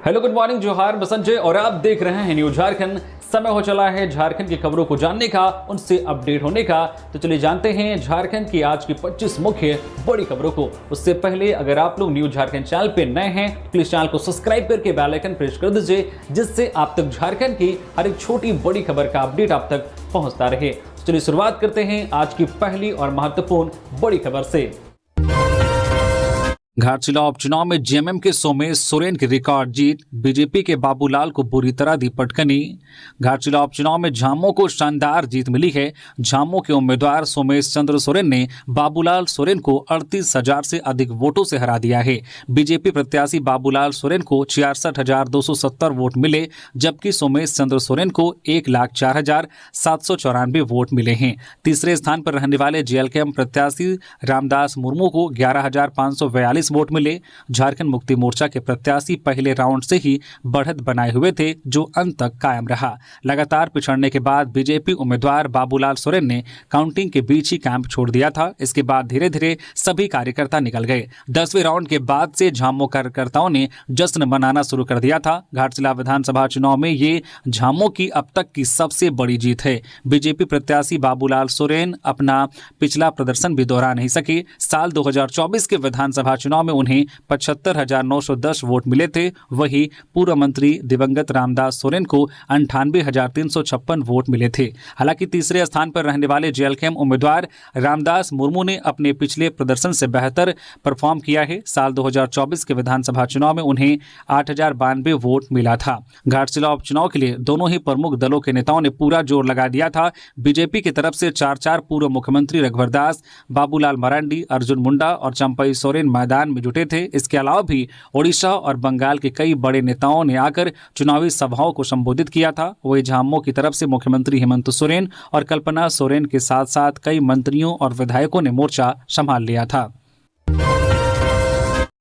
Hello, good morning, जोहार, मैं संजय और आप देख रहे हैं न्यूज झारखंड। समय हो चला है झारखंड की खबरों को जानने का, उनसे अपडेट होने का। तो चलिए जानते हैं झारखंड की आज की 25 मुख्य बड़ी खबरों को। उससे पहले अगर आप लोग न्यूज झारखंड चैनल पे नए हैं तो प्लीज चैनल को सब्सक्राइब करके बेल आइकन प्रेस कर दीजिए, जिससे आप तक झारखंड की हर एक छोटी बड़ी खबर का अपडेट आप तक पहुंचता रहे। तो चलिए शुरुआत करते हैं आज की पहली और महत्वपूर्ण बड़ी खबर से। घाटशिला उपचुनाव में जेएमएम के सोमेश सोरेन की रिकॉर्ड जीत, बीजेपी के बाबूलाल को बुरी तरह दी पटकनी। घाटशिला उपचुनाव में झामो को शानदार जीत मिली है। झामो के उम्मीदवार सोमेश चंद्र सोरेन ने बाबूलाल सोरेन को 38,000 से अधिक वोटों से हरा दिया है। बीजेपी प्रत्याशी बाबूलाल सोरेन को 66,270 वोट मिले, जबकि सोमेश चंद्र सोरेन को 1,04,794 वोट मिले हैं। तीसरे स्थान पर रहने वाले जेएलकेएम प्रत्याशी रामदास मुर्मू को 11,542 वोट मिले। झारखंड मुक्ति मोर्चा के प्रत्याशी पहले राउंड से ही बढ़त बनाए हुए थे, जो अंत तक कायम रहा। लगातार पिछड़ने के बाद बीजेपी उम्मीदवार बाबूलाल सोरेन ने काउंटिंग के बीच ही कैंप छोड़ दिया था। इसके बाद धीरे धीरे सभी कार्यकर्ता निकल गए। 10वें राउंड के बाद से झामो कार्यकर्ताओं ने जश्न मनाना शुरू कर दिया था। घाटशिला विधानसभा चुनाव में ये झामो की अब तक की सबसे बड़ी जीत है। बीजेपी प्रत्याशी बाबूलाल सोरेन अपना पिछला प्रदर्शन भी दोहरा नहीं सके। साल 2024 के विधानसभा चुनाव में उन्हें 75,910 वोट मिले थे। वहीं पूर्व मंत्री दिवंगत रामदास सोरेन को 98,356 वोट मिले थे। हालांकि तीसरे स्थान पर रहने वाले जेएलकेएम उम्मीदवार रामदास मुर्मू ने अपने पिछले प्रदर्शन से बेहतर परफॉर्म किया है। साल 2024 के विधानसभा चुनाव में उन्हें 8,092 वोट मिला था। घाटशिला उपचुनाव के लिए दोनों ही प्रमुख दलों के नेताओं ने पूरा जोर लगा दिया था। बीजेपी की तरफ से 4 पूर्व मुख्यमंत्री रघुवर दास, बाबूलाल मरांडी, अर्जुन मुंडा और चंपई सोरेन मैदान में जुटे थे। इसके अलावा भी ओडिशा और बंगाल के कई बड़े नेताओं ने आकर चुनावी सभाओं को संबोधित किया था। वही झामो की तरफ से मुख्यमंत्री हेमंत सोरेन और कल्पना सोरेन के साथ साथ कई मंत्रियों और विधायकों ने मोर्चा संभाल लिया था।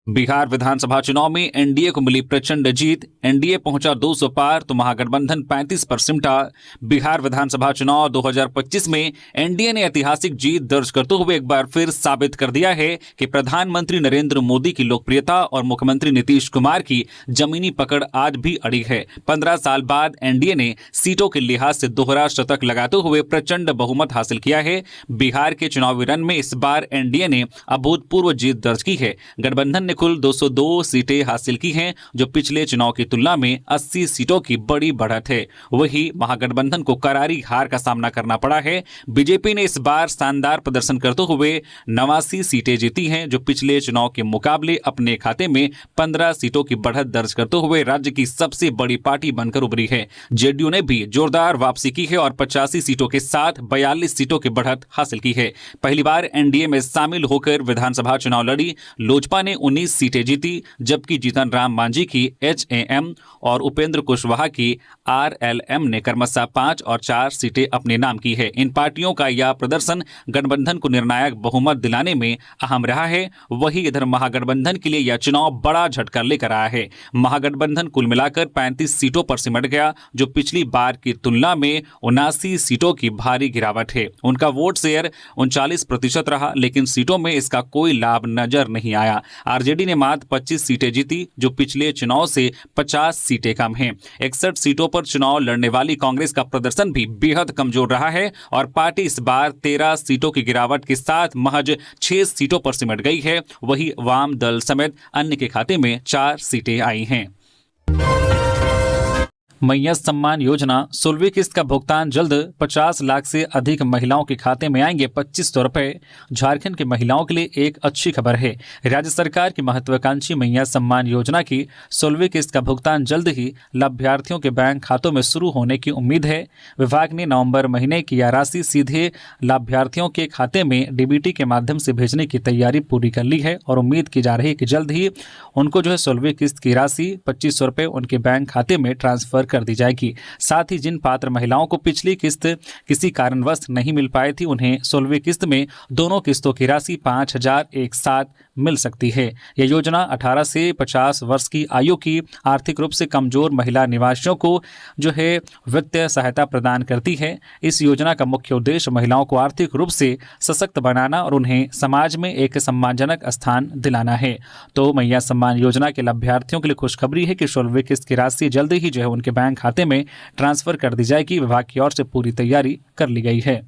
बिहार विधानसभा चुनाव में एनडीए को मिली प्रचंड जीत। एनडीए पहुंचा 200 पार तो महागठबंधन 35 पर सिमटा। बिहार विधानसभा चुनाव 2025 में एनडीए ने ऐतिहासिक जीत दर्ज करते हुए एक बार फिर साबित कर दिया है कि प्रधानमंत्री नरेंद्र मोदी की लोकप्रियता और मुख्यमंत्री नीतीश कुमार की जमीनी पकड़ आज भी अड़ी है। 15 साल बाद एनडीए ने सीटों के लिहाज से दोहरा शतक लगाते हुए प्रचंड बहुमत हासिल किया है। बिहार के चुनावी रन में इस बार एनडीए ने अभूतपूर्व जीत दर्ज की है। गठबंधन कुल 202 सीटें हासिल की हैं, जो पिछले चुनाव की तुलना में 80 सीटों की बड़ी बढ़त है। वहीं महागठबंधन को करारी हार का सामना करना पड़ा है। बीजेपी ने इस बार शानदार प्रदर्शन करते हुए 89 सीटें जीती हैं, जो पिछले चुनाव के मुकाबले अपने खाते में 15 सीटों की बढ़त दर्ज करते हुए राज्य की सबसे बड़ी पार्टी बनकर उभरी है। जेडीयू ने भी जोरदार वापसी की है और 85 सीटों के साथ 42 सीटों की बढ़त हासिल की है। पहली बार एनडीए में शामिल होकर विधानसभा चुनाव लड़ी लोजपा ने 19 सीटें जीती, जबकि जीतन राम मांझी की एचएएम और उपेंद्र कुशवाहा की आरएलएम ने क्रमशः 5 और 4 सीटें अपने नाम की है। इन पार्टियों का यह प्रदर्शन गठबंधन को निर्णायक बहुमत दिलाने में अहम रहा है। वहीं इधर महागठबंधन के लिए यह चुनाव बड़ा झटका लेकर आया है। महागठबंधन कुल मिलाकर 35 सीटों पर सिमट गया, जो पिछली बार की तुलना में 79 सीटों की भारी गिरावट है। उनका वोट शेयर 39% रहा, लेकिन सीटों में इसका कोई लाभ नजर नहीं आया। आरजेडी ने मात्र 25 सीटें जीती, जो पिछले चुनाव से 50 सीटें कम हैं। 61 सीटों पर चुनाव लड़ने वाली कांग्रेस का प्रदर्शन भी बेहद कमजोर रहा है और पार्टी इस बार 13 सीटों की गिरावट के साथ महज 6 सीटों पर सिमट गई है। वहीं वाम दल समेत अन्य के खाते में 4 सीटें आई हैं। मैया सम्मान योजना 16वीं किस्त का भुगतान जल्द। 50 लाख से अधिक महिलाओं के खाते में आएंगे 2500 रुपए। झारखंड की महिलाओं के लिए एक अच्छी खबर है। राज्य सरकार की महत्वाकांक्षी मैया सम्मान योजना की 16वीं किस्त का भुगतान जल्द ही लाभार्थियों के बैंक खातों में शुरू होने की उम्मीद है। विभाग ने नवंबर महीने की यह राशि सीधे लाभार्थियों के खाते में डीबीटी के माध्यम से भेजने की तैयारी पूरी कर ली है और उम्मीद की जा रही है कि जल्द ही उनको 16वीं किस्त की राशि 2500 रुपए उनके बैंक खाते में ट्रांसफर कर दी जाएगी। साथ ही जिन पात्र महिलाओं को पिछली किस्त किसी कारणवश नहीं मिल पाई थी, उन्हें 16वीं किस्त में दोनों किस्तों की राशि 5,000 एक साथ मिल सकती है। यह योजना 18 से 50 वर्ष की आयु की आर्थिक रूप से कमजोर महिला निवासियों को जो है वित्तीय सहायता प्रदान करती है। इस योजना का मुख्य उद्देश्य महिलाओं को आर्थिक रूप से सशक्त बनाना और उन्हें समाज में एक सम्मानजनक स्थान दिलाना है। तो मैया सम्मान योजना के लाभार्थियों के लिए खुशखबरी है कि 16वीं किस्त की राशि जल्द ही जो है उनके बैंक खाते में ट्रांसफर कर दी जाएगी। विभाग की ओर से पूरी तैयारी कर ली गई है।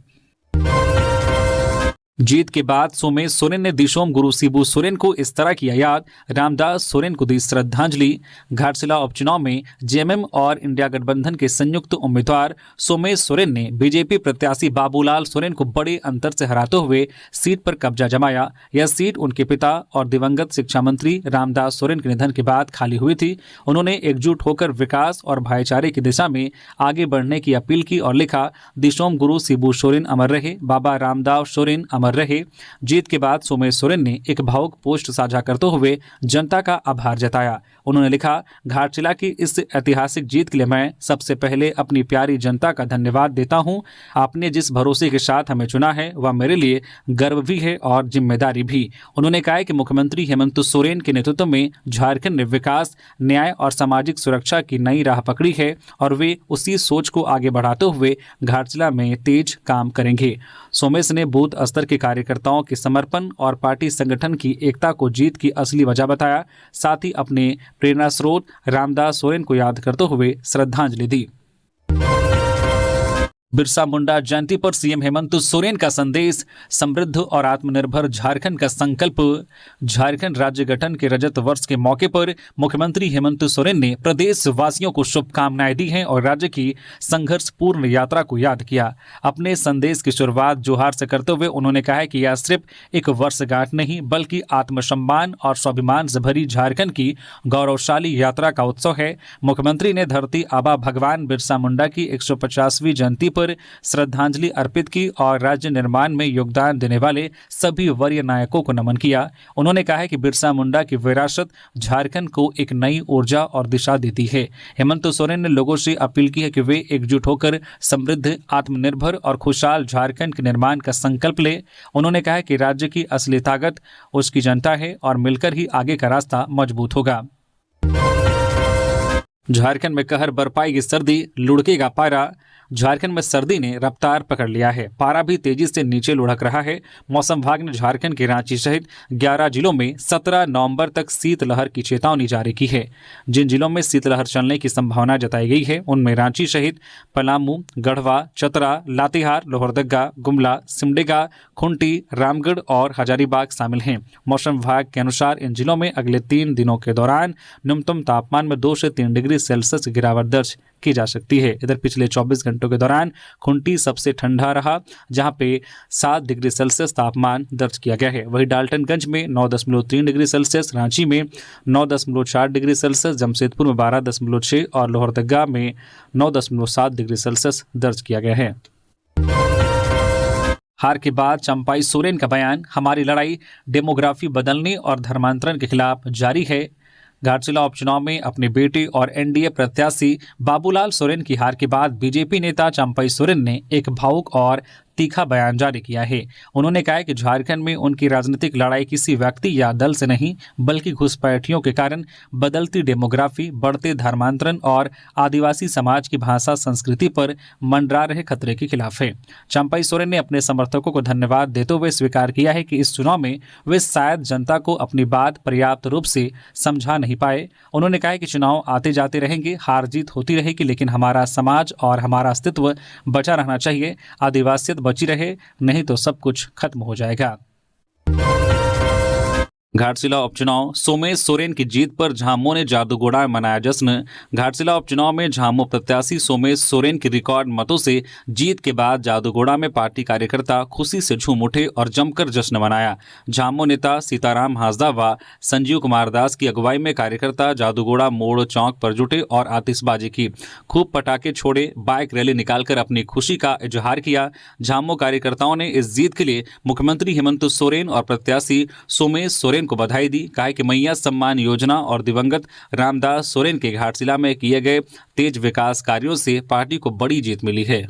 जीत के बाद सोमेश सोरेन ने दिशोम गुरु शिबू सोरेन को इस तरह किया याद, रामदास सोरेन को दी श्रद्धांजलि। घाटशिला उपचुनाव में जेएमएम और इंडिया गठबंधन के संयुक्त उम्मीदवार सोमेश सोरेन ने बीजेपी प्रत्याशी बाबूलाल सोरेन को बड़े अंतर से हराते हुए सीट पर कब्जा जमाया। यह सीट उनके पिता और दिवंगत शिक्षा मंत्री रामदास सोरेन के निधन के बाद खाली हुई थी। उन्होंने एकजुट होकर विकास और भाईचारे की दिशा में आगे बढ़ने की अपील की और लिखा, दिशोम गुरु शिबू सोरेन अमर रहे, बाबा रामदास सोरेन अमर रहे। जीत के बाद सोमेश सोरेन ने एक भावुक पोस्ट साझा करते हुए जनता का आभार जताया। उन्होंने लिखा, घाटशिला की इस ऐतिहासिक जीत के लिए मैं सबसे पहले अपनी प्यारी जनता का धन्यवाद देता हूं। आपने जिस भरोसे के साथ हमें चुना है वह मेरे लिए गर्व भी है और जिम्मेदारी भी। उन्होंने कहा कि मुख्यमंत्री हेमंत सोरेन के नेतृत्व में झारखंड ने विकास, न्याय और सामाजिक सुरक्षा की नई राह पकड़ी है और वे उसी सोच को आगे बढ़ाते हुए घाटशिला में तेज काम करेंगे। सोमेश ने बूथ स्तर के कार्यकर्ताओं के समर्पण और पार्टी संगठन की एकता को जीत की असली वजह बताया। साथ ही अपने प्रेरणा स्रोत रामदास सोरेन को याद करते हुए श्रद्धांजलि दी। बिरसा मुंडा जयंती पर सीएम हेमंत सोरेन का संदेश, समृद्ध और आत्मनिर्भर झारखंड का संकल्प। झारखंड राज्य गठन के रजत वर्ष के मौके पर मुख्यमंत्री हेमंत सोरेन ने प्रदेश वासियों को शुभकामनाएं दी हैं और राज्य की संघर्षपूर्ण यात्रा को याद किया। अपने संदेश की शुरुआत जोहार से करते हुए उन्होंने कहा कि यह सिर्फ एक वर्षगांठ नहीं बल्कि आत्मसम्मान और स्वाभिमान से भरी झारखंड की गौरवशाली यात्रा का उत्सव है। मुख्यमंत्री ने धरती आबा भगवान बिरसा मुंडा की 150वीं जयंती पर श्रद्धांजलि अर्पित की और राज्य निर्माण में योगदान देने वाले सभी वरीय नायकों को नमन किया। उन्होंने कहा कि बिरसा मुंडा की विरासत झारखंड को एक नई ऊर्जा और दिशा देती है। हेमंत सोरेन ने लोगों से अपील की है कि वे एकजुट होकर समृद्ध, आत्मनिर्भर और खुशहाल झारखंड के निर्माण का संकल्प ले। उन्होंने कहा कि राज्य की असली ताकत उसकी जनता है और मिलकर ही आगे का रास्ता मजबूत होगा। झारखंड में कहर बरपाएगी सर्दी, लुढ़केगा पारा। झारखंड में सर्दी ने रफ्तार पकड़ लिया है। पारा भी तेजी से नीचे लुढ़क रहा है। मौसम विभाग ने झारखंड के रांची सहित 11 जिलों में 17 नवंबर तक शीतलहर की चेतावनी जारी की है। जिन जिलों में शीतलहर चलने की संभावना जताई गई है उनमें रांची सहित पलामू, गढ़वा, चतरा, लातेहार, लोहरदगा, गुमला, सिमडेगा, खुंटी, रामगढ़ और हजारीबाग शामिल हैं। मौसम विभाग के अनुसार इन जिलों में अगले 3 दिनों के दौरान न्यूनतम तापमान में 2 से 3 डिग्री सेल्सियस गिरावट दर्ज की जा सकती है। इधर पिछले 24 घंटों के दौरान खुंटी सबसे ठंडा रहा, जहां पे 7 डिग्री सेल्सियस तापमान दर्ज किया गया है। वहीं डाल्टनगंज में 9.3 डिग्री सेल्सियस, रांची में 9.4 डिग्री सेल्सियस, जमशेदपुर में 12.6 और लोहरदगा में 9.7 डिग्री सेल्सियस दर्ज किया गया है। हार के बाद चंपाई सोरेन का बयान, हमारी लड़ाई डेमोग्राफी बदलने और धर्मांतरण के खिलाफ जारी है। घाटशिला उपचुनाव में अपने बेटे और एनडीए प्रत्याशी बाबूलाल सोरेन की हार के बाद बीजेपी नेता चंपाई सोरेन ने एक भावुक और तीखा बयान जारी किया है। उन्होंने कहा कि झारखंड में उनकी राजनीतिक लड़ाई किसी व्यक्ति या दल से नहीं बल्कि घुसपैठियों के कारण बदलती डेमोग्राफी, बढ़ते धर्मांतरण और आदिवासी समाज की भाषा संस्कृति पर मंडरा रहे खतरे के खिलाफ है। चंपाई सोरेन ने अपने समर्थकों को धन्यवाद देते हुए स्वीकार किया है कि इस चुनाव में वे शायद जनता को अपनी बात पर्याप्त रूप से समझा नहीं पाए। उन्होंने कहा कि चुनाव आते जाते रहेंगे, हार जीत होती रहेगी, लेकिन हमारा समाज और हमारा अस्तित्व बचा रहना चाहिए। आदिवासियत बची रहे, नहीं तो सब कुछ खत्म हो जाएगा। घाटशिला उपचुनाव, सोमेश सोरेन की जीत पर झामुमो ने जादूगोड़ा में मनाया जश्न। घाटशिला उपचुनाव में झामुमो प्रत्याशी सोमेश सोरेन की रिकॉर्ड मतों से जीत के बाद जादूगोड़ा में पार्टी कार्यकर्ता खुशी से झूम उठे और जमकर जश्न मनाया। झामुमो नेता सीताराम हांसदा व संजीव कुमार दास की अगुवाई में कार्यकर्ता जादूगोड़ा मोड़ चौक पर जुटे और आतिशबाजी की, खूब पटाखे छोड़े, बाइक रैली निकालकर अपनी खुशी का इजहार किया। झामुमो कार्यकर्ताओं ने इस जीत के लिए मुख्यमंत्री हेमंत सोरेन और प्रत्याशी सोमेश सोरेन सोरेन को बधाई दी। कहा कि मैया सम्मान योजना और दिवंगत रामदास सोरेन के घाटशिला में किए गए तेज विकास कार्यों से पार्टी को बड़ी जीत मिली है।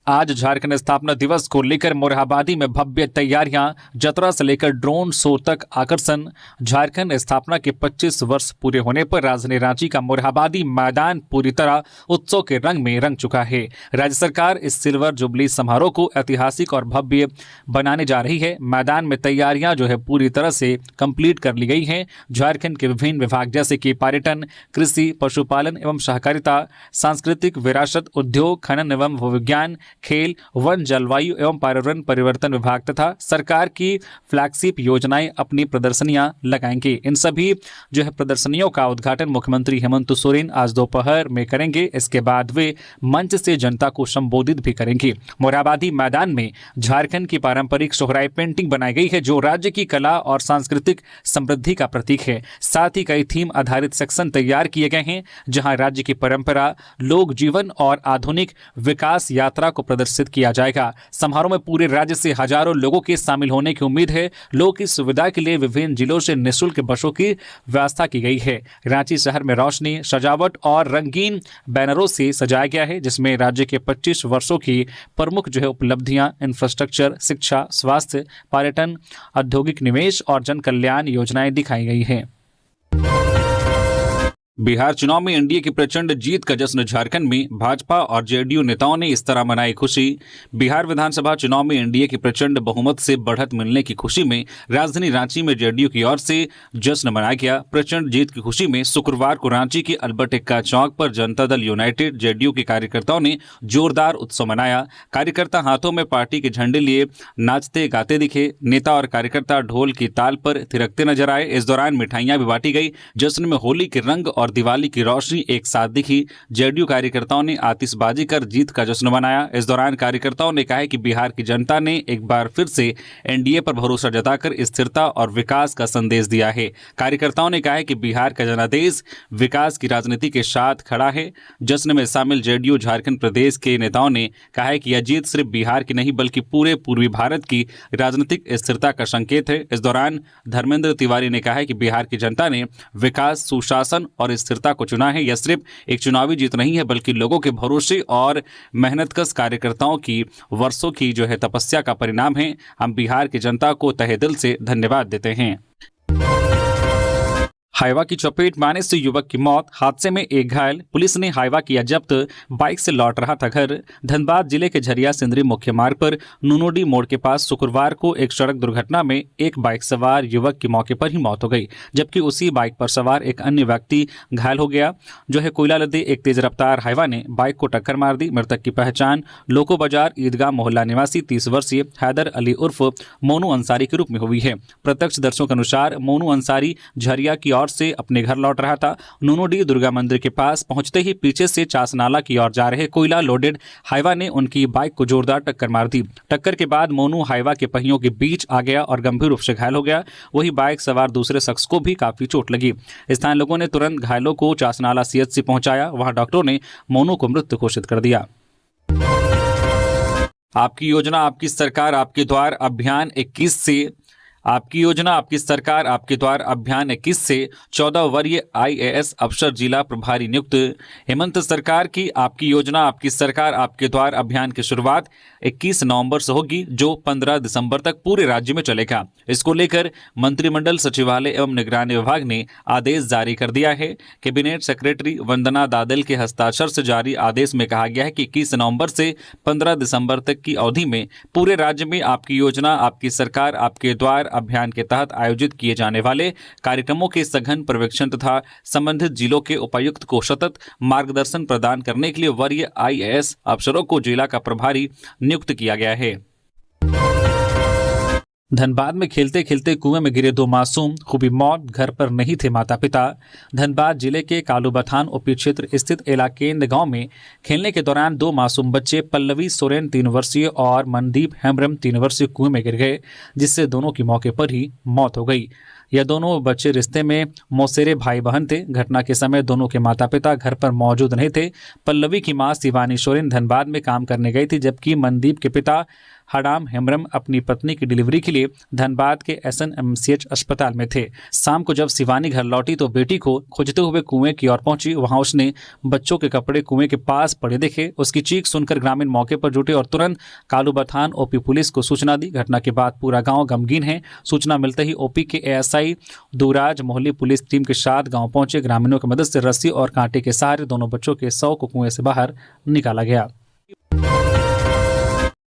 आज झारखंड स्थापना दिवस को लेकर मोरहाबादी में भव्य तैयारियां, जतरा से लेकर ड्रोन शो तक आकर्षण। झारखंड स्थापना के 25 वर्ष पूरे होने पर राजधानी रांची का मोरहाबादी मैदान पूरी तरह उत्सव के रंग में रंग चुका है। राज्य सरकार इस सिल्वर जुबली समारोह को ऐतिहासिक और भव्य बनाने जा रही है। मैदान में तैयारियां जो है पूरी तरह से कंप्लीट कर ली गई हैं। झारखंड के विभिन्न विभाग जैसे कि पर्यटन, कृषि, पशुपालन एवं सहकारिता, सांस्कृतिक विरासत, उद्योग, खनन एवं भूविज्ञान, खेल, वन, जलवायु एवं पर्यावरण परिवर्तन विभाग तथा सरकार की फ्लैगशिप योजनाएं अपनी प्रदर्शनियां लगाएंगे। इन सभी जो है प्रदर्शनियों का उद्घाटन मुख्यमंत्री हेमंत सोरेन आज दोपहर में करेंगे। इसके बाद वे मंच से जनता को संबोधित भी करेंगे। मोरहाबादी मैदान में झारखंड की पारंपरिक सोहराई पेंटिंग बनाई गई है जो राज्य की कला और सांस्कृतिक समृद्धि का प्रतीक है। साथ ही कई थीम आधारित सेक्शन तैयार किए गए हैं जहां राज्य की परंपरा, लोक जीवन और आधुनिक विकास यात्रा को प्रदर्शित किया जाएगा। समारोह में पूरे राज्य से हजारों लोगों के शामिल होने की उम्मीद है। लोगों की सुविधा के लिए विभिन्न जिलों से निःशुल्क बसों की व्यवस्था की गई है। रांची शहर में रोशनी, सजावट और रंगीन बैनरों से सजाया गया है जिसमें राज्य के 25 वर्षों की प्रमुख जो है उपलब्धियां, इंफ्रास्ट्रक्चर, शिक्षा, स्वास्थ्य, पर्यटन, औद्योगिक निवेश और जन कल्याण योजनाएं दिखाई गई हैं। बिहार चुनाव में एनडीए की प्रचंड जीत का जश्न। झारखंड में भाजपा और जेडीयू नेताओं ने इस तरह मनाई खुशी। बिहार विधानसभा चुनाव में एनडीए की प्रचंड बहुमत से बढ़त मिलने की खुशी में राजधानी रांची में जेडीयू की ओर से जश्न मनाया गया। प्रचंड जीत की खुशी में शुक्रवार को रांची के अल्बर्ट एक्का चौक पर जनता दल यूनाइटेड जेडीयू के कार्यकर्ताओं ने जोरदार उत्सव मनाया। कार्यकर्ता हाथों में पार्टी के झंडे लिए नाचते गाते दिखे। नेता और कार्यकर्ता ढोल की ताल पर थिरकते नजर आए। इस दौरान मिठाइयां भी बांटी गई। जश्न में होली के रंग और दिवाली की रोशनी एक साथ दिखी। जेडीयू कार्यकर्ताओं ने आतिशबाजी कर जीत का जश्न मनाया। इस दौरान कार्यकर्ताओं ने कहा कि बिहार की जनता ने एक बार फिर से एनडीए पर भरोसा जताकर स्थिरता और विकास का संदेश दिया है। कार्यकर्ताओं ने कहा कि बिहार का जनादेश विकास की राजनीति के साथ खड़ा है। जश्न में शामिल जेडीयू झारखंड प्रदेश के नेताओं ने कहा कि यह जीत सिर्फ बिहार की नहीं बल्कि पूरे पूर्वी भारत की राजनीतिक स्थिरता का संकेत है। इस दौरान धर्मेंद्र तिवारी ने कहा कि बिहार की जनता ने विकास, सुशासन और स्थिरता को चुना है। यह सिर्फ एक चुनावी जीत नहीं है बल्कि लोगों के भरोसे और मेहनतकश कार्यकर्ताओं की वर्षों की जो है तपस्या का परिणाम है। हम बिहार की जनता को तहे दिल से धन्यवाद देते हैं। हाइवा की चपेट में आने से युवक की मौत, हादसे में एक घायल। पुलिस ने हाइवा किया जब्त, बाइक से लौट रहा था घर। धनबाद जिले के झरिया सिंदरी मुख्य मार्ग पर नूनोडी मोड़ के पास शुक्रवार को एक सड़क दुर्घटना में एक बाइक सवार युवक की मौके पर ही मौत हो गई जबकि उसी बाइक पर सवार एक अन्य व्यक्ति घायल हो गया। जो है कोयला लदे एक तेज रफ्तार हाइवा ने बाइक को टक्कर मार दी। मृतक की पहचान लोको बाजार ईदगाह मोहल्ला निवासी 30 वर्षीय हैदर अली उर्फ मोनू अंसारी के रूप में हुई है। प्रत्यक्षदर्शियों के अनुसार मोनू अंसारी झरिया की से अपने घर लौट रहा था। नूनोडी दुर्गा मंदिर के पास पहुंचते ही पीछे से चासनाला की ओर जा रहे कोयला लोडेड हाइवा ने उनकी बाइक को जोरदार टक्कर मार दी। टक्कर के बाद मोनू हाइवा के पहियों के बीच आ गया और गंभीर रूप से घायल हो गया। वही बाइक सवार दूसरे शख्स को भी काफी चोट लगी। स्थानीय लोगों ने तुरंत घायलों को चासनाला सीएचसी पहुंचाया। वहां डॉक्टरों ने मोनू को मृत घोषित कर दिया। आपकी योजना आपकी सरकार आपके द्वार अभियान 21 से आपकी योजना आपकी सरकार आपके द्वार अभियान 21 से 14 वर्षीय आईएएस अफसर जिला प्रभारी नियुक्त। हेमंत सरकार की आपकी योजना आपकी सरकार आपके द्वार अभियान की शुरुआत 21 नवंबर से होगी जो 15 दिसंबर तक पूरे राज्य में चलेगा। इसको लेकर मंत्रिमंडल सचिवालय एवं निगरानी विभाग ने आदेश जारी कर दिया है। कैबिनेट सेक्रेटरी वंदना दादल के हस्ताक्षर से जारी आदेश में कहा गया है कि 21 नवंबर से 15 दिसंबर तक की अवधि में पूरे राज्य में आपकी योजना आपकी सरकार आपके द्वार अभियान के तहत आयोजित किए जाने वाले कार्यक्रमों के सघन पर्यवेक्षण तथा संबंधित जिलों के उपायुक्त को सतत मार्गदर्शन प्रदान करने के लिए वरीय आईएएस अफसरों को जिला का प्रभारी नियुक्त किया गया है। धनबाद में खेलते खेलते कुएं में गिरे 2 मासूम, खूबी मौत, घर पर नहीं थे माता पिता। धनबाद जिले के कालूबथान ओपी क्षेत्र स्थित एलाकेंद गांव में खेलने के दौरान 2 मासूम बच्चे पल्लवी सोरेन 3 वर्षीय और मनदीप हेम्ब्रम 3 वर्षीय कुएं में गिर गए जिससे दोनों की मौके पर ही मौत हो गई। यह दोनों बच्चे रिश्ते में मौसेरे भाई बहन थे। घटना के समय दोनों के माता पिता घर पर मौजूद नहीं थे। पल्लवी की मां शिवानी सोरेन धनबाद में काम करने गई थी जबकि मनदीप के पिता हडाम हेमरम अपनी पत्नी की डिलीवरी के लिए धनबाद के SNMCH अस्पताल में थे। शाम को जब शिवानी घर लौटी तो बेटी को खोजते हुए कुएं की ओर पहुंची। वहां उसने बच्चों के कपड़े कुएं के पास पड़े देखे। उसकी चीख सुनकर ग्रामीण मौके पर जुटे और तुरंत कालूबथान OP पुलिस को सूचना दी। घटना के बाद पूरा गांव गमगीन है। सूचना मिलते ही OP के ASI दुराज मोहल्ली पुलिस टीम के साथ गांव पहुंचे। ग्रामीणों की मदद से रस्सी और कांटे के सहारे दोनों बच्चों के शव को कुएं से बाहर निकाला गया।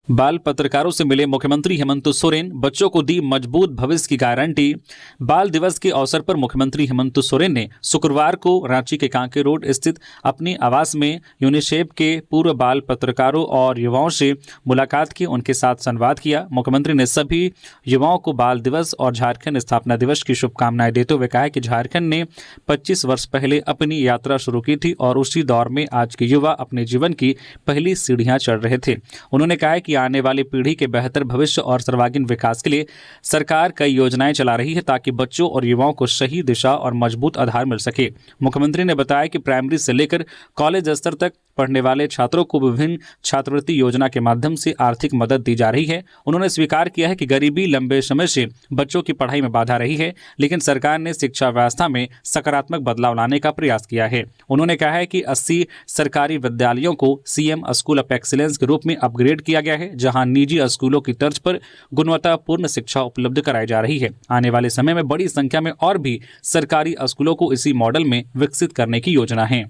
बाल पत्रकारों से मिले मुख्यमंत्री हेमंत सोरेन, बच्चों को दी मजबूत भविष्य की गारंटी। बाल दिवस के अवसर पर मुख्यमंत्री हेमंत सोरेन ने शुक्रवार को रांची के कांके रोड स्थित अपनी आवास में यूनिसेफ के पूर्व बाल पत्रकारों और युवाओं से मुलाकात की, उनके साथ संवाद किया। मुख्यमंत्री ने सभी युवाओं को बाल दिवस और झारखंड स्थापना दिवस की शुभकामनाएं देते हुए कहा कि झारखंड ने 25 वर्ष पहले अपनी यात्रा शुरू की थी और उसी दौर में आज के युवा अपने जीवन की पहली सीढ़ियां चढ़ रहे थे। उन्होंने कहा कि आने वाली पीढ़ी के बेहतर भविष्य और सर्वांगीण विकास के लिए सरकार कई योजनाएं चला रही है ताकि बच्चों और युवाओं को सही दिशा और मजबूत आधार मिल सके। मुख्यमंत्री ने बताया कि प्राइमरी से लेकर कॉलेज स्तर तक पढ़ने वाले छात्रों को विभिन्न छात्रवृत्ति योजना के माध्यम से आर्थिक मदद दी जा रही है। उन्होंने स्वीकार किया है कि गरीबी लंबे समय से बच्चों की पढ़ाई में बाधा रही है, लेकिन सरकार ने शिक्षा व्यवस्था में सकारात्मक बदलाव लाने का प्रयास किया है। उन्होंने कहा है कि 80 सरकारी विद्यालयों को CM स्कूल ऑफ एक्सीलेंस के रूप में अपग्रेड किया गया है, जहां निजी स्कूलों की तर्ज पर गुणवत्तापूर्ण शिक्षा उपलब्ध कराई जा रही है। आने वाले समय में बड़ी संख्या में और भी सरकारी स्कूलों को इसी मॉडल में विकसित करने की योजना है।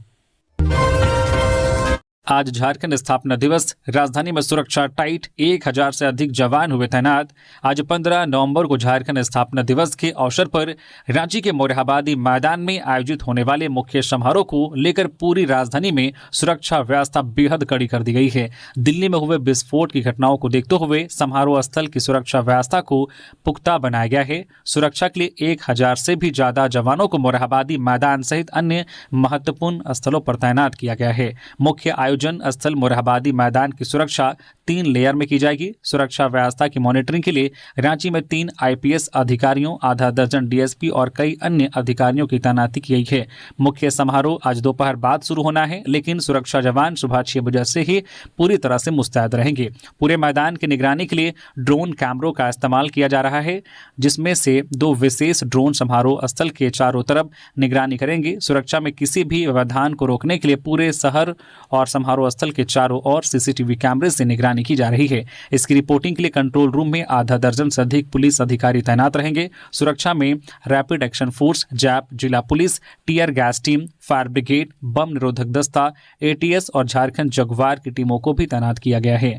आज झारखंड स्थापना दिवस, राजधानी में सुरक्षा टाइट, 1000 से अधिक जवान हुए तैनात। आज 15 नवंबर को झारखंड स्थापना दिवस के अवसर पर रांची के मोरहाबादी मैदान में आयोजित होने वाले मुख्य समारोह को लेकर पूरी राजधानी में सुरक्षा व्यवस्था बेहद कड़ी कर दी गई है। दिल्ली में हुए विस्फोट की घटनाओं को देखते हुए समारोह स्थल की सुरक्षा व्यवस्था को पुख्ता बनाया गया है। सुरक्षा के लिए 1000 से भी ज्यादा जवानों को मोरहाबादी मैदान सहित अन्य महत्वपूर्ण स्थलों पर तैनात किया गया है। मुख्य आयोजन स्थल मोरहाबादी मैदान की सुरक्षा 3 लेयर में की जाएगी। सुरक्षा व्यवस्था की मॉनिटरिंग के लिए रांची में 3 IPS अधिकारियों, आधा दर्जन DSP और कई अन्य अधिकारियों की तैनाती की गई है। मुख्य समारोह आज दोपहर बाद शुरू होना है, लेकिन सुरक्षा जवान सुबह 6 बजे से ही पूरी तरह से मुस्तैद रहेंगे। पूरे मैदान की निगरानी के लिए ड्रोन कैमरों का इस्तेमाल किया जा रहा है, जिसमें से 2 विशेष ड्रोन समारोह स्थल के चारों तरफ निगरानी करेंगे। सुरक्षा में किसी भी व्यवधान को रोकने के लिए पूरे शहर और समारोह स्थल के चारों ओर CCTV कैमरे से निगरानी की जा रही है। इसकी रिपोर्टिंग के लिए कंट्रोल रूम में आधा दर्जन से अधिक पुलिस अधिकारी तैनात रहेंगे। सुरक्षा में रैपिड एक्शन फोर्स, जैप, जिला पुलिस, tear gas team, fire brigade, bomb निरोधक दस्ता, ATS और झारखंड जगुआर की टीमों को भी तैनात किया गया है।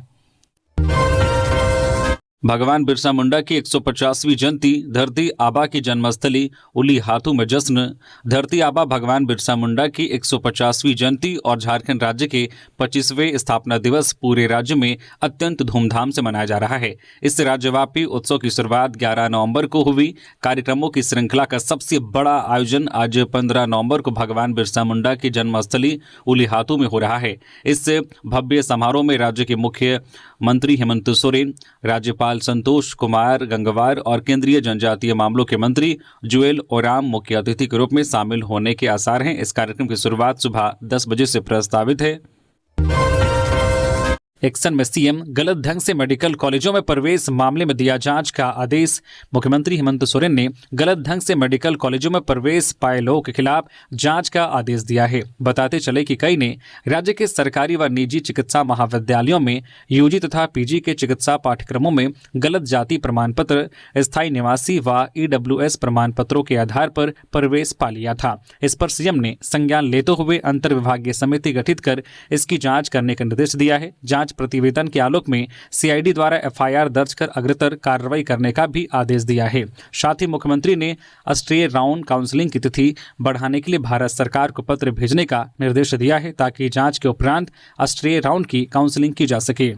भगवान बिरसा मुंडा की 150वीं जयंती, धरती आबा की जन्मस्थली उलीहातू में जश्न। धरती आबा भगवान बिरसा मुंडा की 150वीं जयंती और झारखंड राज्य के 25वें स्थापना दिवस पूरे राज्य में अत्यंत धूमधाम से मनाया जा रहा है। इस राज्यव्यापी उत्सव की शुरुआत 11 नवंबर को हुई। कार्यक्रमों की श्रृंखला का सबसे बड़ा आयोजन आज 15 नवंबर को भगवान बिरसा मुंडा की जन्मस्थली उलीहातू में हो रहा है। इस भव्य समारोह में राज्य के मुख्यमंत्री हेमंत सोरेन, राज्यपाल संतोष कुमार गंगवार और केंद्रीय जनजातीय मामलों के मंत्री जुएल ओराम मुख्य अतिथि के रूप में शामिल होने के आसार हैं। इस कार्यक्रम की शुरुआत सुबह 10 बजे से प्रस्तावित है। एक्शन में CM, गलत ढंग से मेडिकल कॉलेजों में प्रवेश मामले में दिया जांच का आदेश। मुख्यमंत्री हेमंत सोरेन ने गलत ढंग से मेडिकल कॉलेजों में प्रवेश पाए लोगों के खिलाफ जांच का आदेश दिया है। बताते चले कि कई ने राज्य के सरकारी व निजी चिकित्सा महाविद्यालयों में UG तथा PG के चिकित्सा पाठ्यक्रमों में गलत जाति प्रमाण पत्र, स्थायी निवासी व EWS प्रमाण पत्रों के आधार पर प्रवेश पा लिया था। इस पर CM ने संज्ञान लेते हुए अंतर विभागीय समिति गठित कर इसकी जाँच करने का निर्देश दिया है। जांच प्रतिवेदन के आलोक में CID द्वारा FIR दर्ज कर अग्रतर कार्रवाई करने का भी आदेश दिया है। साथ ही मुख्यमंत्री ने अष्ट्रीय राउंड काउंसलिंग की तिथि बढ़ाने के लिए भारत सरकार को पत्र भेजने का निर्देश दिया है, ताकि जांच के उपरांत अष्ट्रीय राउंड की काउंसलिंग की जा सके।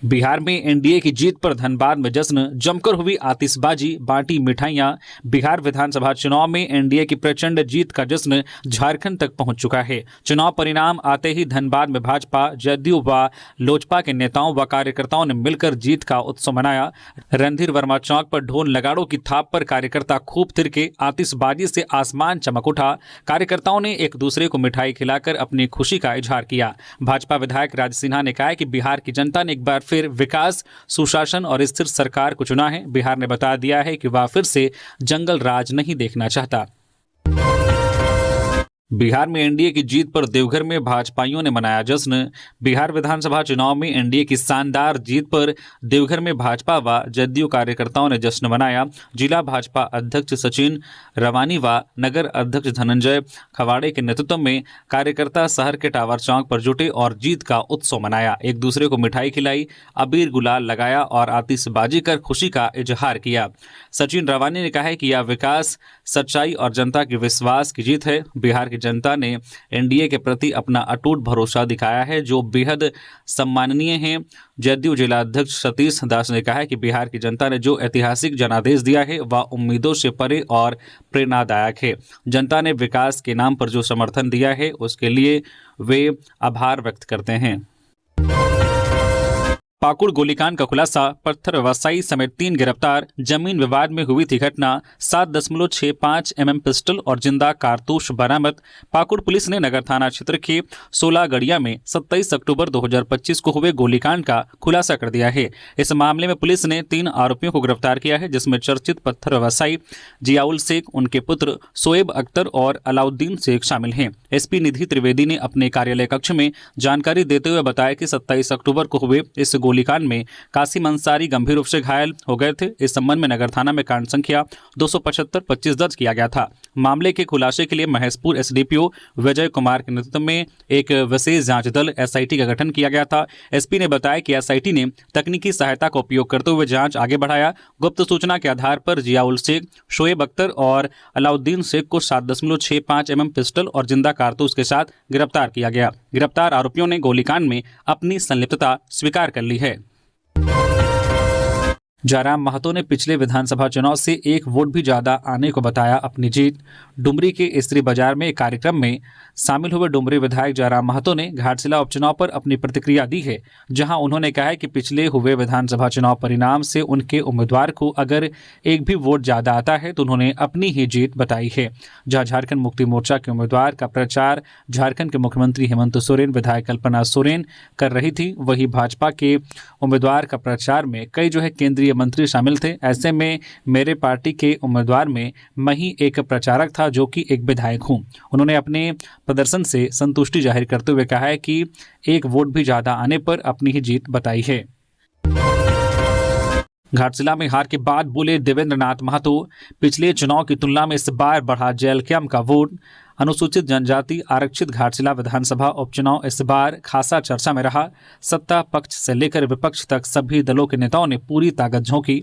बिहार में एनडीए की जीत पर धनबाद में जश्न, जमकर हुई आतिशबाजी, बांटी मिठाइयां। बिहार विधानसभा चुनाव में एनडीए की प्रचंड जीत का जश्न झारखंड तक पहुंच चुका है। चुनाव परिणाम आते ही धनबाद में भाजपा, जदयू व लोजपा के नेताओं व कार्यकर्ताओं ने मिलकर जीत का उत्सव मनाया। रणधीर वर्मा चौक पर ढोल नगाड़ों की थाप पर कार्यकर्ता खूब थिरके, आतिशबाजी से आसमान चमक उठा। कार्यकर्ताओं ने एक दूसरे को मिठाई खिलाकर अपनी खुशी का इजहार किया। भाजपा विधायक राज सिन्हा ने कहा कि बिहार की जनता ने एक बार फिर विकास, सुशासन और स्थिर सरकार को चुना है। बिहार ने बता दिया है कि वह फिर से जंगल राज नहीं देखना चाहता। बिहार में एनडीए की जीत पर देवघर में भाजपाइयों ने मनाया जश्न। बिहार विधानसभा चुनाव में एनडीए की शानदार जीत पर देवघर में भाजपा व जदयू कार्यकर्ताओं ने जश्न मनाया। जिला भाजपा अध्यक्ष सचिन रवानी व नगर अध्यक्ष धनंजय खवाड़े के नेतृत्व में कार्यकर्ता शहर के टावर चौक पर जुटे और जीत का उत्सव मनाया। एक दूसरे को मिठाई खिलाई, अबीर गुलाल लगाया और आतिशबाजी कर खुशी का इजहार किया। सचिन रवानी ने कहा है कि यह विकास, सच्चाई और जनता के विश्वास की जीत है। बिहार की जनता ने एनडीए के प्रति अपना अटूट भरोसा दिखाया है, जो बेहद सम्माननीय है। जदयू जिला अध्यक्ष सतीश दास ने कहा है कि बिहार की जनता ने जो ऐतिहासिक जनादेश दिया है वह उम्मीदों से परे और प्रेरणादायक है। जनता ने विकास के नाम पर जो समर्थन दिया है उसके लिए वे आभार व्यक्त करते हैं। पाकुड़ गोलीकांड का खुलासा, पत्थर व्यवसायी समेत 3 गिरफ्तार। जमीन विवाद में हुई थी घटना। 7.65 mm पिस्टल और जिंदा कारतूस बरामद। पाकुड़ पुलिस ने नगर थाना क्षेत्र के 16 गड़िया में 27 अक्टूबर 2025 को हुए गोलीकांड का खुलासा कर दिया है। इस मामले में पुलिस ने 3 आरोपियों को गिरफ्तार किया है, जिसमें चर्चित पत्थर व्यवसायी जियाउल शेख, उनके पुत्र शोएब अख्तर और अलाउद्दीन शेख शामिल हैं। एसपी निधि त्रिवेदी ने अपने कार्यालय कक्ष में जानकारी देते हुए बताया कि 27 अक्टूबर को हुए इस गोलीकांड में कासिम अंसारी गंभीर रूप से घायल हो गए थे। इस संबंध में नगर थाना में कांड संख्या 275-25 दर्ज किया गया था। मामले के खुलासे के लिए महेशपुर एसडीपीओ विजय कुमार के नेतृत्व में एक विशेष जांच दल एसआईटी का गठन किया गया था। एसपी ने बताया कि एसआईटी ने तकनीकी सहायता का उपयोग करते हुए जांच आगे बढ़ाया। गुप्त सूचना के आधार पर जियाउल शेख, शोएब अख्तर और अलाउद्दीन शेख को 7.65 mm पिस्टल और जिंदा कारतूस के साथ गिरफ्तार किया गया। गिरफ्तार आरोपियों ने गोलीकांड में अपनी संलिप्तता स्वीकार कर ली है। जयराम महतो ने पिछले विधानसभा चुनाव से 1 वोट भी ज्यादा आने को बताया अपनी जीत। डुमरी के स्त्री बाजार में एक कार्यक्रम में शामिल हुए डुमरी विधायक जयराम महतो ने घाटशिला उपचुनाव पर अपनी प्रतिक्रिया दी है, जहां उन्होंने कहा है कि पिछले हुए विधानसभा चुनाव परिणाम से उनके उम्मीदवार को अगर 1 भी वोट ज्यादा आता है तो उन्होंने अपनी ही जीत बताई है। जहां झारखंड मुक्ति मोर्चा के उम्मीदवार का प्रचार झारखंड के मुख्यमंत्री हेमंत सोरेन, विधायक कल्पना सोरेन कर रही थी, वही भाजपा के उम्मीदवार का प्रचार में कई केंद्रीय मंत्री शामिल थे। ऐसे में मेरे पार्टी के उम्मीदवार में मैं ही एक प्रचारक था जो कि एक विधायक हूं। उन्होंने अपने प्रदर्शन से संतुष्टि जाहिर करते हुए कहा है कि 1 वोट भी ज्यादा आने पर अपनी ही जीत बताई है। घाटशिला में हार के बाद बोले देवेंद्र नाथ महतो, पिछले चुनाव की तुलना में इस बार बढ़ा जेल कैंप का वोट। अनुसूचित जनजाति आरक्षित घाटशिला विधानसभा उपचुनाव इस बार खासा चर्चा में रहा। सत्ता पक्ष से लेकर विपक्ष तक सभी दलों के नेताओं ने पूरी ताकत झोंकी।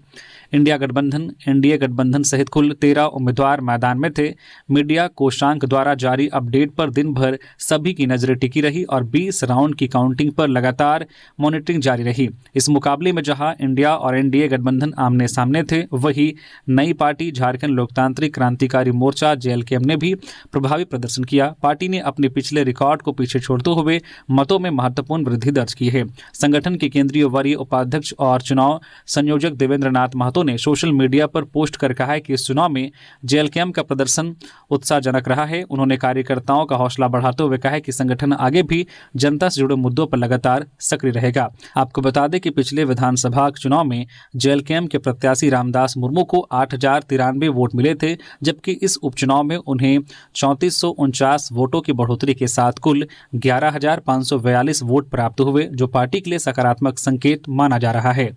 इंडिया गठबंधन, एनडीए गठबंधन सहित कुल 13 उम्मीदवार मैदान में थे। मीडिया कोषांक द्वारा जारी अपडेट पर दिन भर सभी की नजरें टिकी रही और 20 राउंड की काउंटिंग पर लगातार मॉनिटरिंग जारी रही। इस मुकाबले में जहां इंडिया और एनडीए गठबंधन आमने सामने थे, वही नई पार्टी झारखंड लोकतांत्रिक क्रांतिकारी मोर्चा जेएलकेएम ने भी प्रभावी प्रदर्शन किया। पार्टी ने अपने पिछले रिकॉर्ड को पीछे छोड़ते हुए मतों में महत्वपूर्ण वृद्धि दर्ज की है। संगठन के केंद्रीय वरीय उपाध्यक्ष और चुनाव संयोजक देवेंद्र नाथ महतो ने सोशल मीडिया पर पोस्ट कर कहा है कि इस चुनाव में जेएलकेएम का प्रदर्शन उत्साहजनक रहा है। उन्होंने कार्यकर्ताओं का हौसला बढ़ाते हुए कहा है कि संगठन आगे भी जनता से जुड़े मुद्दों पर लगातार सक्रिय रहेगा। आपको बता दें कि पिछले विधानसभा चुनाव में जेएलकेएम के प्रत्याशी रामदास मुर्मू को 8,093 वोट मिले थे, जबकि इस उपचुनाव में उन्हें 3449 वोटों की बढ़ोतरी के साथ कुल 11,542 वोट प्राप्त हुए, जो पार्टी के लिए सकारात्मक संकेत माना जा रहा है।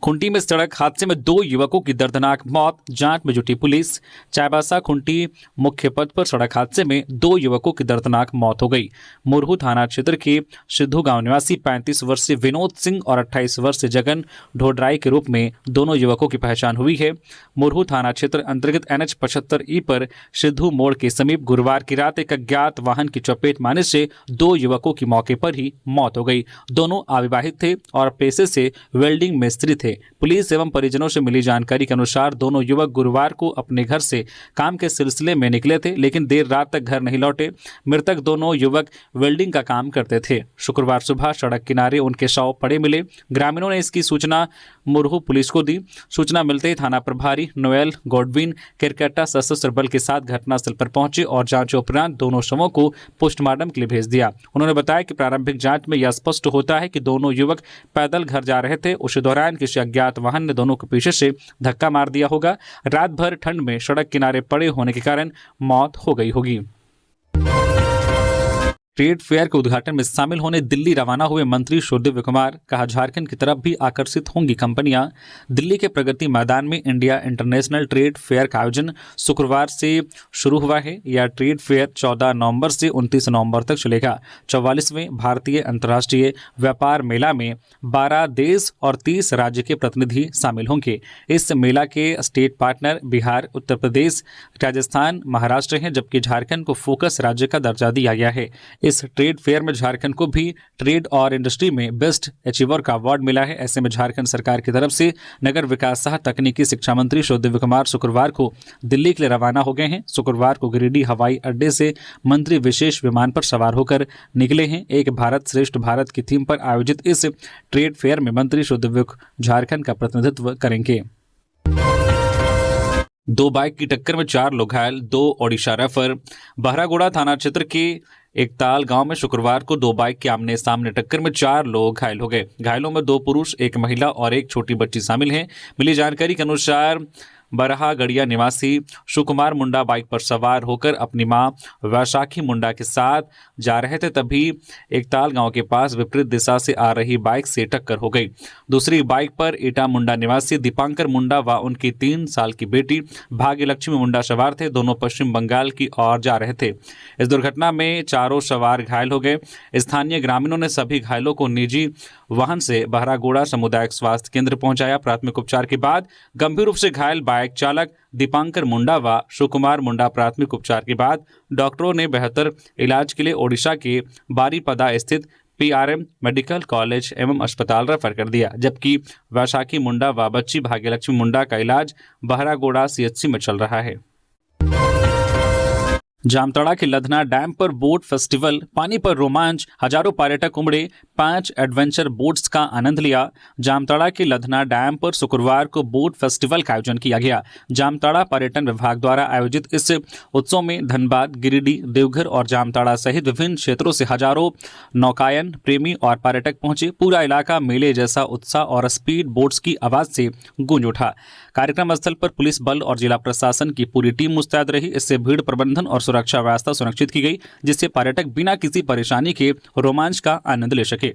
खुंटी में सड़क हादसे में 2 युवकों की दर्दनाक मौत, जांच में जुटी पुलिस। चाईबासा खुंटी मुख्य पथ पर सड़क हादसे में 2 युवकों की दर्दनाक मौत हो गई। मुरहू थाना क्षेत्र के सिद्धू गांव निवासी 35 वर्षीय विनोद सिंह और 28 वर्षीय जगन ढोडराई के रूप में दोनों युवकों की पहचान हुई है। मुरहू थाना क्षेत्र अंतर्गत NH 75E पर सिद्धू मोड़ के समीप गुरुवार की रात एक अज्ञात वाहन की चपेट मारने से 2 युवकों की मौके पर ही मौत हो गई। दोनों अविवाहित थे और पेशे से वेल्डिंग मिस्त्री थे। पुलिस एवं परिजनों से मिली जानकारी के अनुसार दोनों युवक गुरुवार को अपने घर से काम के सिलसिले में निकले थे, लेकिन देर रात तक घर नहीं लौटे। मृतक दोनों युवक वेल्डिंग का काम करते थे। शुक्रवार सुबह सड़क किनारे उनके शव पड़े मिले। ग्रामीणों ने इसकी सूचना मुरहू पुलिस को दी। सूचना मिलते ही थाना प्रभारी नोएल गॉडविन केरकेटा सशस्त्र बल के साथ घटनास्थल पर पहुंचे और जांच उपरांत दोनों शवों को पोस्टमार्टम के लिए भेज दिया। उन्होंने बताया कि प्रारंभिक जांच में यह स्पष्ट होता है कि दोनों युवक पैदल घर जा रहे थे। उसी दौरान किसी अज्ञात वाहन ने दोनों को पीछे से धक्का मार दिया होगा। रात भर ठंड में सड़क किनारे पड़े होने के कारण मौत हो गई होगी। ट्रेड फेयर के उद्घाटन में शामिल होने दिल्ली रवाना हुए मंत्री सुदिव्य कुमार, कहा झारखंड की तरफ भी आकर्षित होंगी कंपनियां। दिल्ली के प्रगति मैदान में इंडिया इंटरनेशनल ट्रेड फेयर का आयोजन शुक्रवार से शुरू हुआ है। यह ट्रेड फेयर 14 नवंबर से 29 नवंबर तक चलेगा। 44वें भारतीय अंतर्राष्ट्रीय व्यापार मेला में 12 देश और 30 राज्य के प्रतिनिधि शामिल होंगे। इस मेला के स्टेट पार्टनर बिहार, उत्तर प्रदेश, राजस्थान, महाराष्ट्र हैं, जबकि झारखंड को फोकस राज्य का दर्जा दिया गया है। इस ट्रेड फेयर में झारखंड को भी ट्रेड और इंडस्ट्री में बेस्ट अचीवर का अवार्ड मिला है। ऐसे में झारखंड सरकार की तरफ से नगर विकास सह तकनीकी शिक्षा मंत्री सुदिव्य कुमार शुक्रवार को दिल्ली के लिए रवाना हो गए हैं। शुक्रवार को गिरिडीह हवाई अड्डे से मंत्री विशेष विमान पर सवार होकर निकले हैं। एक भारत श्रेष्ठ भारत की थीम पर आयोजित इस ट्रेड फेयर में मंत्री सुदिव्य झारखंड का प्रतिनिधित्व करेंगे। 2 बाइक की टक्कर में 4 लोग घायल, 2 ओडिशा रेफर। बहरागोड़ा थाना क्षेत्र के एकताल गांव में शुक्रवार को 2 बाइक के आमने सामने टक्कर में 4 लोग घायल हो गए। घायलों में 2 पुरुष, 1 महिला और 1 छोटी बच्ची शामिल हैं। मिली जानकारी के अनुसार बरहागड़िया निवासी सुकुमार मुंडा बाइक पर सवार होकर अपनी मां वैशाखी मुंडा के साथ जा रहे थे, तभी एकताल गांव के पास विपरीत दिशा से आ रही बाइक से टक्कर हो गई। दूसरी बाइक पर ईटा मुंडा निवासी दीपांकर मुंडा व उनकी 3 साल की बेटी भाग्यलक्ष्मी मुंडा सवार थे। दोनों पश्चिम बंगाल की ओर जा रहे थे। इस दुर्घटना में चारों सवार घायल हो गए। स्थानीय ग्रामीणों ने सभी घायलों को निजी वाहन से बहरागोड़ा सामुदायिक स्वास्थ्य केंद्र पहुंचाया। प्राथमिक उपचार के बाद गंभीर रूप से घायल बाइक चालक दीपांकर मुंडा व सुकुमार मुंडा प्राथमिक उपचार के बाद डॉक्टरों ने बेहतर इलाज के लिए ओडिशा के बारीपदा स्थित PRM मेडिकल कॉलेज एवं अस्पताल रेफर कर दिया, जबकि वैशाखी मुंडा व बच्ची भाग्यलक्ष्मी मुंडा का इलाज बहरागोड़ा CHC में चल रहा है। जामताड़ा के लधना डैम पर बोट फेस्टिवल, पानी पर रोमांच, हजारों पर्यटक उमड़े, 5 एडवेंचर बोट्स का आनंद लिया। जामताड़ा के लधना डैम पर शुक्रवार को बोट फेस्टिवल का आयोजन किया गया। जामताड़ा पर्यटन विभाग द्वारा आयोजित इस उत्सव में धनबाद, गिरिडीह, देवघर और जामताड़ा सहित विभिन्न क्षेत्रों से हजारों नौकायन प्रेमी और पर्यटक पहुंचे। पूरा इलाका मेले जैसा उत्साह और स्पीड बोट्स की आवाज से गूंज उठा। कार्यक्रम स्थल पर पुलिस बल और जिला प्रशासन की पूरी टीम मुस्तैद रही। इससे भीड़ प्रबंधन और सुरक्षा व्यवस्था सुनिश्चित की गई, जिससे पर्यटक बिना किसी परेशानी के रोमांच का आनंद ले सके।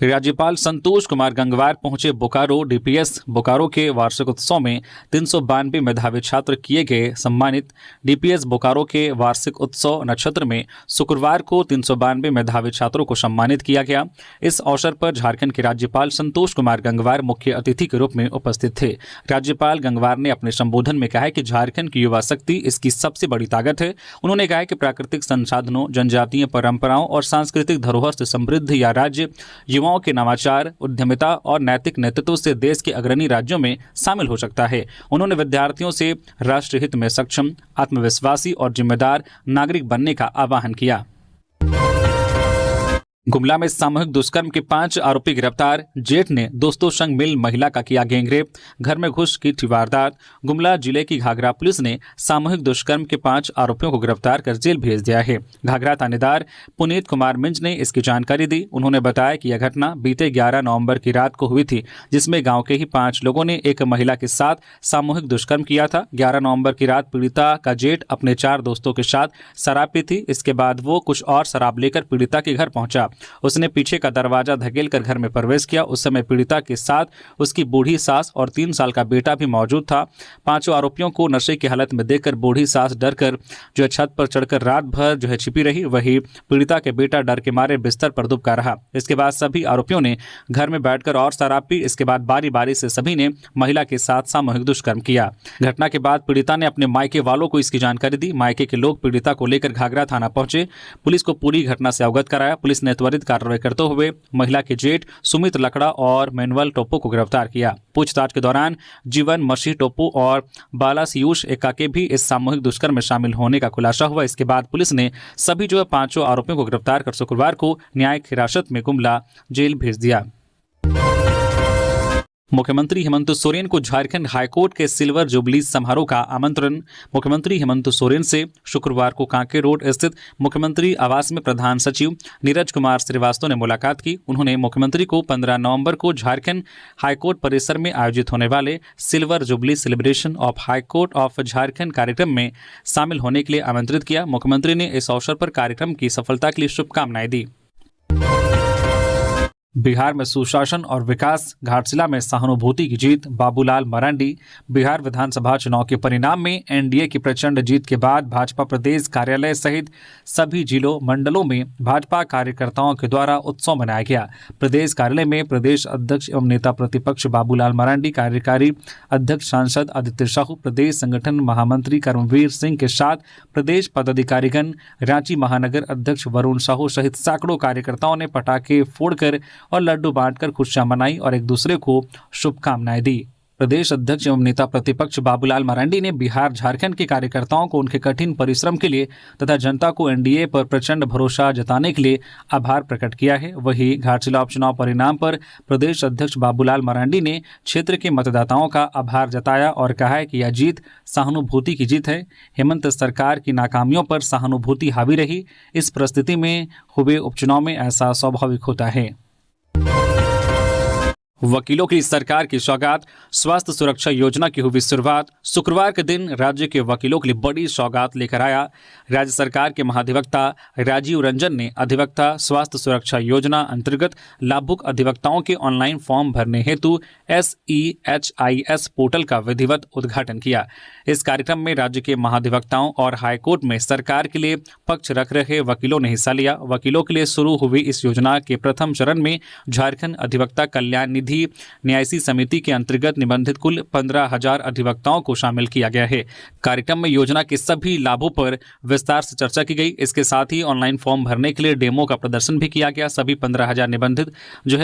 राज्यपाल संतोष कुमार गंगवार पहुंचे बोकारो। DPS बोकारो के वार्षिक उत्सव में 392 मेधावी छात्र किए गए सम्मानित। DPS बोकारो के वार्षिक उत्सव नक्षत्र में शुक्रवार को 392 मेधावी छात्रों को सम्मानित किया गया। इस अवसर पर झारखंड के राज्यपाल संतोष कुमार गंगवार मुख्य अतिथि के रूप में उपस्थित थे। राज्यपाल गंगवार ने अपने संबोधन में कहा कि झारखंड की युवा शक्ति इसकी सबसे बड़ी ताकत है। उन्होंने कहा कि प्राकृतिक संसाधनों, जनजातीय परंपराओं और सांस्कृतिक धरोहर से समृद्ध यह राज्य युवाओं के नवाचार, उद्यमिता और नैतिक नेतृत्व से देश के अग्रणी राज्यों में शामिल हो सकता है। उन्होंने विद्यार्थियों से राष्ट्र हित में सक्षम, आत्मविश्वासी और जिम्मेदार नागरिक बनने का आह्वान किया। गुमला में सामूहिक दुष्कर्म के 5 आरोपी गिरफ्तार। जेठ ने दोस्तों संग मिल महिला का किया गैंगरेप, घर में घुस की थी वारदात। गुमला जिले की घाघरा पुलिस ने सामूहिक दुष्कर्म के 5 आरोपियों को गिरफ्तार कर जेल भेज दिया है। घाघरा थानेदार पुनीत कुमार मिंज ने इसकी जानकारी दी। उन्होंने बताया कि यह घटना बीते 11 नवंबर की रात को हुई थी, जिसमें गांव के ही 5 लोगों ने एक महिला के साथ सामूहिक दुष्कर्म किया था। 11 नवंबर की रात पीड़िता का जेठ अपने 4 दोस्तों के साथ शराब पी थी। इसके बाद वो कुछ और शराब लेकर पीड़िता के घर पहुंचा। उसने पीछे का दरवाजा धकेलकर घर में प्रवेश किया। उस समय पीड़िता के साथ उसकी बूढ़ी सास और 3 साल का बेटा भी मौजूद था। 5 आरोपियों को नशे की हालत में देखकर बूढ़ी सास डरकर छत पर चढ़कर रात भर छिपी रही। वही पीड़िता के बेटा डर के मारे बिस्तर पर दुबका रहा। इसके बाद सभी आरोपियों ने घर में बैठकर और शराब पी। इसके बाद बारी बारी से सभी ने महिला के साथ सामूहिक दुष्कर्म किया। घटना के बाद पीड़िता ने अपने मायके वालों को इसकी जानकारी दी। मायके के लोग पीड़िता को लेकर घाघरा थाना पहुंचे, पुलिस को पूरी घटना से अवगत कराया। पुलिस ने त्वरित कार्रवाई करते हुए महिला के जेठ सुमित लकड़ा और मैनुअल टोप्पो को गिरफ्तार किया। पूछताछ के दौरान जीवन मसीह टोप्पो और बाला सियूष एका के भी इस सामूहिक दुष्कर्म में शामिल होने का खुलासा हुआ। इसके बाद पुलिस ने सभी 5 आरोपियों को गिरफ्तार कर शुक्रवार को न्यायिक हिरासत में गुमला जेल भेज दिया। मुख्यमंत्री हेमंत सोरेन को झारखंड हाईकोर्ट के सिल्वर जुबली समारोह का आमंत्रण। मुख्यमंत्री हेमंत सोरेन से शुक्रवार को कांके रोड स्थित मुख्यमंत्री आवास में प्रधान सचिव नीरज कुमार श्रीवास्तव ने मुलाकात की। उन्होंने मुख्यमंत्री को 15 नवंबर को झारखंड हाईकोर्ट परिसर में आयोजित होने वाले silver jubilee celebration of high court of Jharkhand कार्यक्रम में शामिल होने के लिए आमंत्रित किया। मुख्यमंत्री ने इस अवसर पर कार्यक्रम की सफलता के लिए शुभकामनाएं दी। बिहार में सुशासन और विकास, घाटशिला में सहानुभूति की जीत। बाबूलाल मरांडी। बिहार विधानसभा चुनाव के परिणाम में एनडीए की प्रचंड जीत के बाद भाजपा प्रदेश कार्यालय सहित सभी जिलों मंडलों में भाजपा कार्यकर्ताओं के द्वारा उत्सव मनाया गया। प्रदेश कार्यालय में प्रदेश अध्यक्ष एवं नेता प्रतिपक्ष बाबूलाल मरांडी, कार्यकारी अध्यक्ष सांसद आदित्य साहू, प्रदेश संगठन महामंत्री कर्मवीर सिंह के साथ प्रदेश पदाधिकारीगण, रांची महानगर अध्यक्ष वरुण साहू सहित सैकड़ों कार्यकर्ताओं ने पटाखे फोड़कर और लड्डू बांटकर खुशियां मनाई और एक दूसरे को शुभकामनाएं दी। प्रदेश अध्यक्ष एवं नेता प्रतिपक्ष बाबूलाल मरांडी ने बिहार झारखंड के कार्यकर्ताओं को उनके कठिन परिश्रम के लिए तथा जनता को एनडीए पर प्रचंड भरोसा जताने के लिए आभार प्रकट किया है। वहीं घाटशिला उपचुनाव परिणाम पर प्रदेश अध्यक्ष बाबूलाल मरांडी ने क्षेत्र के मतदाताओं का आभार जताया और कहा है कि यह जीत सहानुभूति की जीत है। हेमंत सरकार की नाकामियों पर सहानुभूति हावी रही। इस परिस्थिति में हुए उपचुनाव में ऐसा स्वाभाविक होता है। वकीलों की सरकार की सौगात। स्वास्थ्य सुरक्षा योजना की हुई शुरुआत। शुक्रवार के दिन राज्य के वकीलों के लिए बड़ी सौगात लेकर आया। राज्य सरकार के महाधिवक्ता राजीव रंजन ने अधिवक्ता स्वास्थ्य सुरक्षा योजना अंतर्गत लाभुक अधिवक्ताओं के ऑनलाइन फॉर्म भरने हेतु SEHIS पोर्टल का विधिवत उद्घाटन किया। इस कार्यक्रम में राज्य के महाधिवक्ताओं और हाईकोर्ट में सरकार के लिए पक्ष रख रहे वकीलों ने हिस्सा लिया। वकीलों के लिए शुरू हुई इस योजना के प्रथम चरण में झारखंड अधिवक्ता कल्याण निधि न्यायिक समिति के अंतर्गत निबंधित कुल 15,000 अधिवक्ताओं को शामिल किया गया है। कार्यक्रम में योजना के सभी लाभों पर विस्तार से चर्चा की गई। इसके साथ ही ऑनलाइन फॉर्म भरने के लिए डेमो का प्रदर्शन भी किया गया। सभी 15,000 निबंधित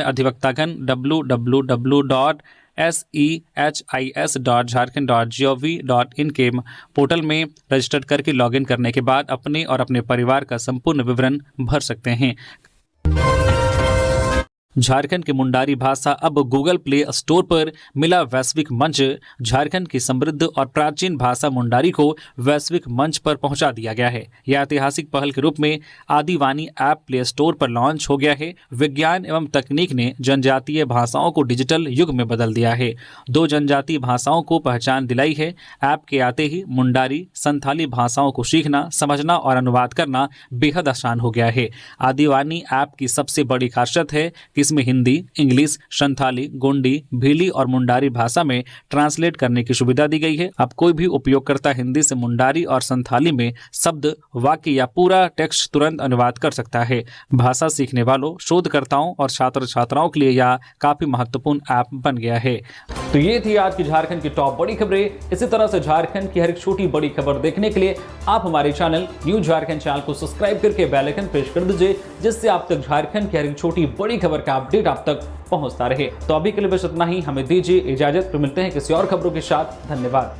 अधिवक्तागण www.SEHIS.jharkhand.gov.in के पोर्टल में रजिस्टर करके लॉगिन करने के बाद अपने और अपने परिवार का संपूर्ण विवरण भर सकते हैं। झारखंड की मुंडारी भाषा अब गूगल प्ले स्टोर पर मिला वैश्विक मंच। झारखंड की समृद्ध और प्राचीन भाषा मुंडारी को वैश्विक मंच पर पहुंचा दिया गया है। यह ऐतिहासिक पहल के रूप में आदिवानी ऐप प्ले स्टोर पर लॉन्च हो गया है। विज्ञान एवं तकनीक ने जनजातीय भाषाओं को डिजिटल युग में बदल दिया है। 2 जनजातीय भाषाओं को पहचान दिलाई है। ऐप के आते ही मुंडारी संथाली भाषाओं को सीखना, समझना और अनुवाद करना बेहद आसान हो गया है। आदिवानी ऐप की सबसे बड़ी खासियत है कि इसमें हिंदी, इंग्लिश, संथाली, गोंडी, भीली और मुंडारी भाषा में ट्रांसलेट करने की सुविधा दी गई है। अब कोई भी उपयोगकर्ता हिंदी से मुंडारी और संथाली में शब्द, वाक्य या पूरा टेक्स्ट तुरंत अनुवाद कर सकता है। भाषा सीखने वालों, शोधकर्ताओं और छात्र छात्राओं के लिए यह काफी महत्वपूर्ण ऐप बन गया है। तो ये थी आज की झारखंड की टॉप बड़ी खबरें। इसी तरह से झारखंड की हर एक छोटी बड़ी खबर देखने के लिए आप हमारे चैनल न्यू झारखंड चैनल को सब्सक्राइब करके बेल आइकन प्रेस कर दीजिए, जिससे आप तक झारखंड की हर एक छोटी बड़ी खबर का अपडेट आप तक पहुंचता रहे। तो अभी के लिए बस इतना ही। हमें दीजिए इजाजत। फिर मिलते हैं किसी और खबरों के साथ। धन्यवाद।